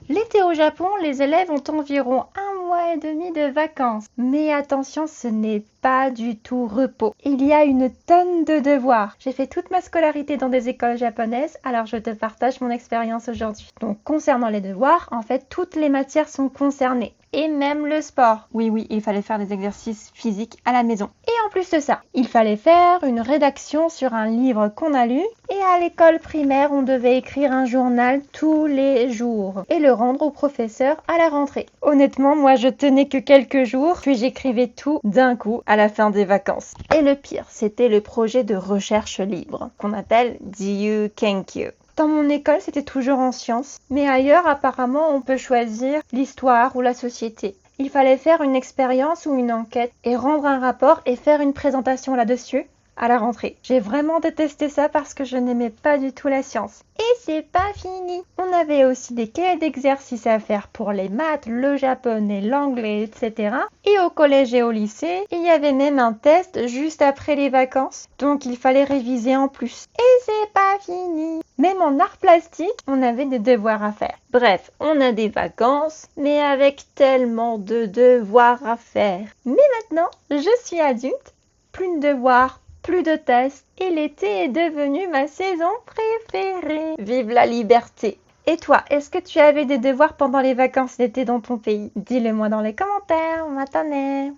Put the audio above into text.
L'été au Japon, les élèves ont environ 1 mois et demi de vacances. Mais attention, ce n'est pas du tout repos. Il y a une tonne de devoirs. J'ai fait toute ma scolarité dans des écoles japonaises, alors je te partage mon expérience aujourd'hui. Donc concernant les devoirs, en fait, toutes les matières sont concernées. Et même le sport. Oui, il fallait faire des exercices physiques à la maison. Et en plus de ça, il fallait faire une rédaction sur un livre qu'on a lu. Et à l'école primaire, on devait écrire un journal tous les jours et le rendre au professeur à la rentrée. Honnêtement, moi je tenais que quelques jours, puis j'écrivais tout d'un coup à la fin des vacances. Et le pire, c'était le projet de recherche libre, qu'on appelle Jiyu Kenkyu. Dans mon école, c'était toujours en sciences, mais ailleurs, apparemment, on peut choisir l'histoire ou la société. Il fallait faire une expérience ou une enquête et rendre un rapport et faire une présentation là-dessus à la rentrée. J'ai vraiment détesté ça parce que je n'aimais pas du tout la science. Et c'est pas fini. On avait aussi des cahiers d'exercices à faire pour les maths, le japonais, l'anglais, etc. Et au collège et au lycée, il y avait même un test juste après les vacances. Donc il fallait réviser en plus. Et c'est pas fini. Même en art plastique, on avait des devoirs à faire. Bref, on a des vacances, mais avec tellement de devoirs à faire. Mais maintenant, je suis adulte, plus de devoirs, plus de tests, et l'été est devenu ma saison préférée. Vive la liberté! Et toi, est-ce que tu avais des devoirs pendant les vacances d'été dans ton pays? Dis-le moi dans les commentaires, matane!